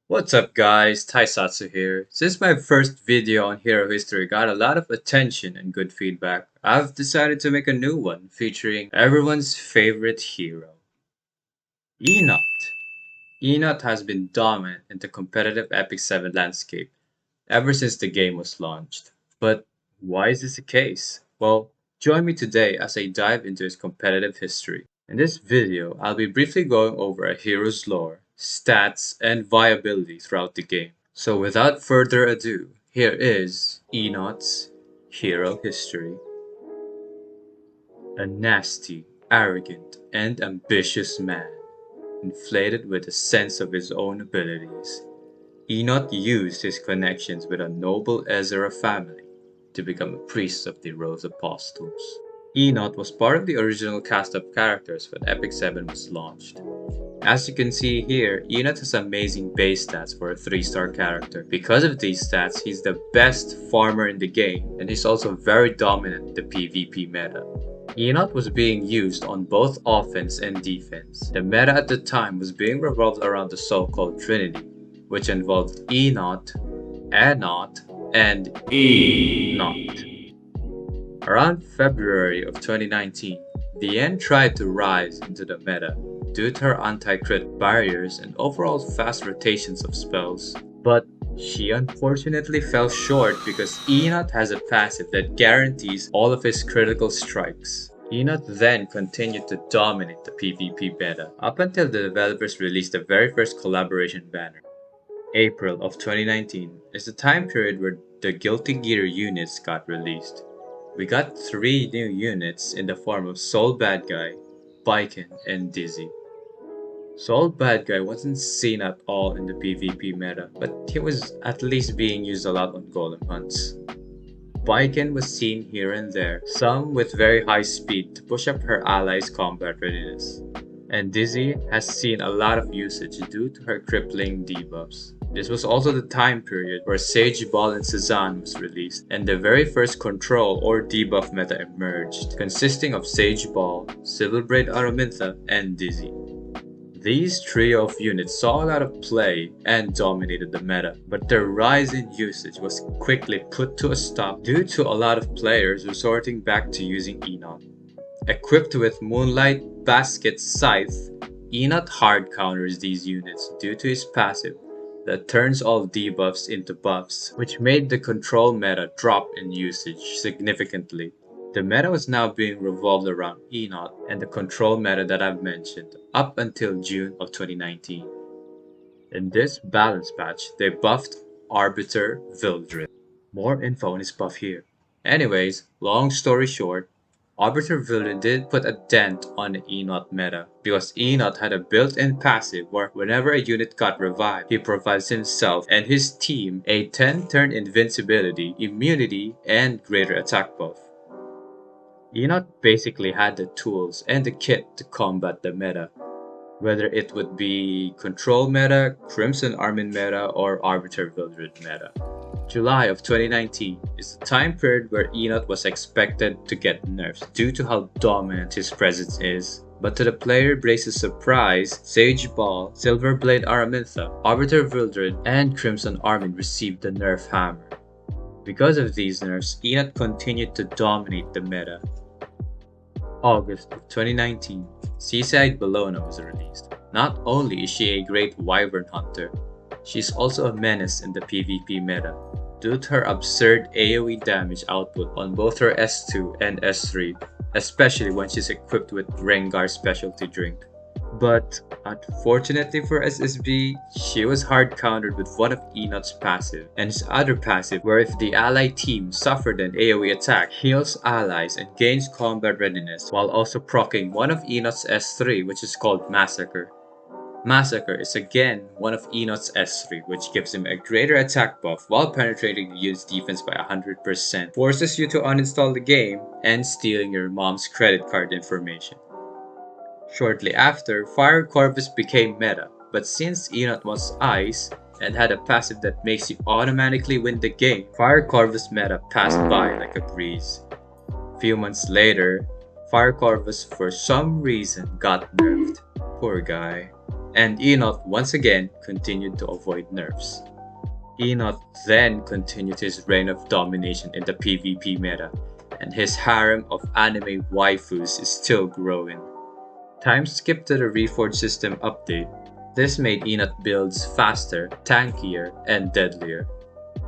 What's up guys, Taisatsu here. Since my first video on hero history got a lot of attention and good feedback, I've decided to make a new one featuring everyone's favorite hero, Enot. Enot has been dominant in the competitive Epic 7 landscape ever since the game was launched. But why is this the case? Well, join me today as I dive into his competitive history. In this video, I'll be briefly going over a hero's lore, stats, and viability throughout the game. So without further ado, here is Enot's hero history. A nasty, arrogant, and ambitious man, inflated with a sense of his own abilities. Enot used his connections with a noble Ezra family to become a priest of the Rose Apostles. Enot was part of the original cast of characters when Epic 7 was launched. As you can see here, Enot has amazing base stats for a 3-star character. Because of these stats, he's the best farmer in the game, and he's also very dominant in the PvP meta. Enot was being used on both offense and defense. The meta at the time was being revolved around the so-called Trinity, which involved Enot, Enot, and Enot. Around February of 2019, the N tried to rise into the meta due to her anti-crit barriers and overall fast rotations of spells, but she unfortunately fell short because Enot has a passive that guarantees all of his critical strikes. Enot then continued to dominate the PvP meta up until the developers released the very first collaboration banner. April of 2019 is the time period where the Guilty Gear units got released. We got 3 new units in the form of Soul Bad Guy, Biken, and Dizzy. Soul Bad Guy wasn't seen at all in the PvP meta, but he was at least being used a lot on golem hunts. Biken was seen here and there, some with very high speed to push up her allies' combat readiness. And Dizzy has seen a lot of usage due to her crippling debuffs. This was also the time period where Sage Ball and Cezanne was released, and the very first control or debuff meta emerged, consisting of Sage Ball, Silverbraid Araminta, and Dizzy. These trio of units saw a lot of play and dominated the meta, but their rise in usage was quickly put to a stop due to a lot of players resorting back to using Enot. Equipped with Moonlight Basket Scythe, Enot hard counters these units due to his passive that turns all debuffs into buffs, which made the control meta drop in usage significantly. The meta was now being revolved around Enot and the control meta that I've mentioned up until June of 2019. In this balance patch, they buffed Arbiter Vildred. More info on his buff here. Anyways, long story short, Arbiter Vildred did put a dent on the Enot meta because Enot had a built-in passive where whenever a unit got revived, he provides himself and his team a 10-turn invincibility, immunity, and greater attack buff. Enot basically had the tools and the kit to combat the meta, whether it would be Control meta, Crimson Armin meta, or Arbiter Vildred meta. July of 2019 is the time period where Enot was expected to get nerfs due to how dominant his presence is. But to the player base's surprise, Sage Ball, Silverblade Araminta, Arbiter Vildred, and Crimson Armin received the nerf hammer. Because of these nerfs, Enot continued to dominate the meta. August of 2019, Seaside Bellona was released. Not only is she a great wyvern hunter, she's also a menace in the PvP meta due to her absurd AoE damage output on both her S2 and S3, especially when she's equipped with Rengar's specialty drink. But unfortunately for SSB, she was hard countered with one of Enot's passive and his other passive where if the ally team suffered an AoE attack, heals allies and gains combat readiness while also proccing one of Enot's S3 which is called Massacre. Massacre is again one of Enot's S3 which gives him a greater attack buff while penetrating the unit's defense by 100%, forces you to uninstall the game, and stealing your mom's credit card information. Shortly after, Fire Corvus became meta, but since Enot was Ice and had a passive that makes you automatically win the game, Fire Corvus meta passed by like a breeze. Few months later, Fire Corvus for some reason got nerfed. Poor guy. and Enot once again continued to avoid nerfs. Enot then continued his reign of domination in the PvP meta, and his harem of anime waifus is still growing. Time skip to the Reforge system update. This made Enot builds faster, tankier, and deadlier.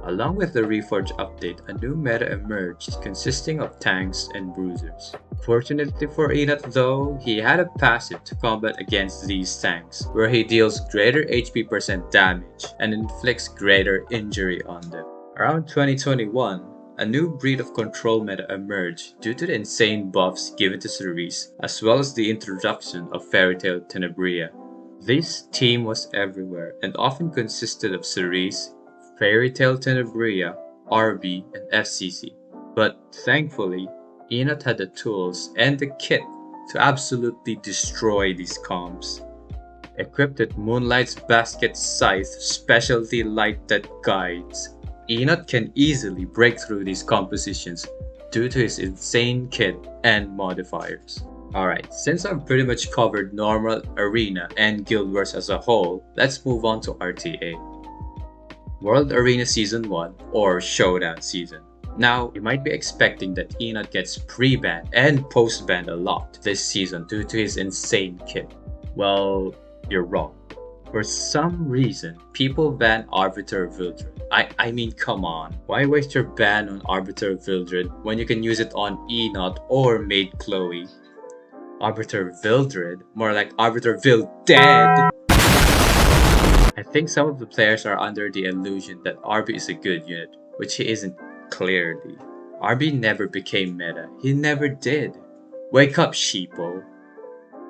Along with the Reforge update, a new meta emerged consisting of tanks and bruisers. Fortunately for Enot though, he had a passive to combat against these tanks, where he deals greater HP percent damage and inflicts greater injury on them. Around 2021, a new breed of control meta emerged due to the insane buffs given to Cerise, as well as the introduction of Fairy Tail Tenebria. This team was everywhere and often consisted of Cerise, Fairy Tail Tenebria, RB, and FCC. But thankfully, Enot had the tools and the kit to absolutely destroy these comps. Equipped with Moonlight's Basket Scythe specialty lighted guides, Enot can easily break through these compositions due to his insane kit and modifiers. Alright, since I've pretty much covered normal, arena, and guild wars as a whole, let's move on to RTA. World Arena Season 1 or Showdown Season. Now, you might be expecting that Enot gets pre-banned and post-banned a lot this season due to his insane kit. Well, you're wrong. For some reason, people ban Arbiter Vildred. I mean, come on. Why waste your ban on Arbiter Vildred when you can use it on Enot or Maid Chloe? Arbiter Vildred? More like Arbiter Vildead! I think some of the players are under the illusion that RB is a good unit, which he isn't clearly. RB never became meta. He never did. Wake up, sheeple.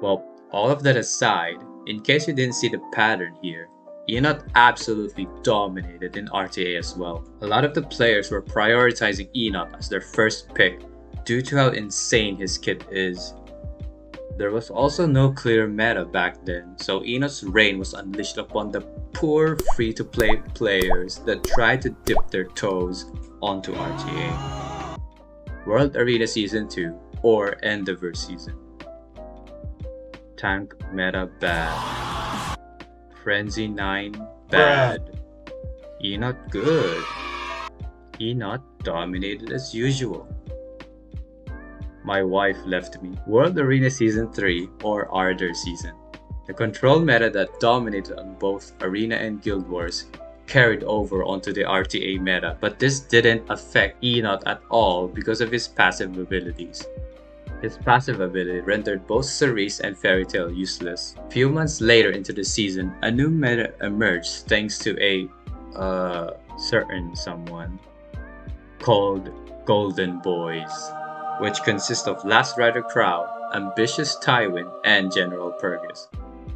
Well, all of that aside, in case you didn't see the pattern here, Enot absolutely dominated in RTA as well. A lot of the players were prioritizing Enot as their first pick due to how insane his kit is. There was also no clear meta back then, so Enot's reign was unleashed upon the poor free-to-play players that tried to dip their toes onto RTA. World Arena Season 2 or Endeavor Season. Tank meta bad. Frenzy 9 bad. Enot good. Enot dominated as usual. My wife left me. World Arena Season 3 or Ardor Season. The control meta that dominated on both Arena and Guild Wars carried over onto the RTA meta, but this didn't affect Enot at all because of his passive abilities. His passive ability rendered both Cerise and Fairy Tail useless. A few months later into the season, a new meta emerged thanks to a certain someone called Golden Boys, which consist of Last Rider Crow, Ambitious Tywin, and General Purgus.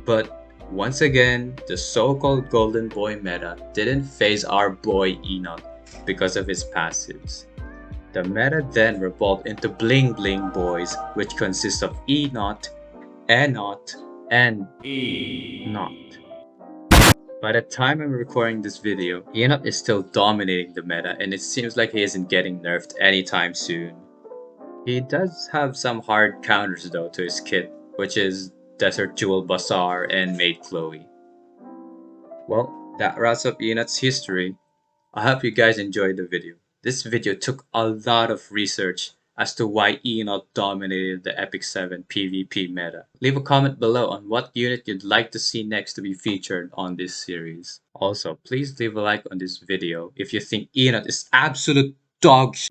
But once again, the so-called Golden Boy meta didn't phase our boy Enot because of his passives. The meta then revolved into Bling Bling Boys, which consist of Enot, Enot, and Enot. By the time I'm recording this video, Enot is still dominating the meta and it seems like he isn't getting nerfed anytime soon. He does have some hard counters though to his kit, which is Desert Jewel Bazaar and Maid Chloe. Well, that wraps up Enot's history. I hope you guys enjoyed the video. This video took a lot of research as to why Enot dominated the Epic 7 PvP meta. Leave a comment below on what unit you'd like to see next to be featured on this series. Also, please leave a like on this video if you think Enot is absolute dog shit.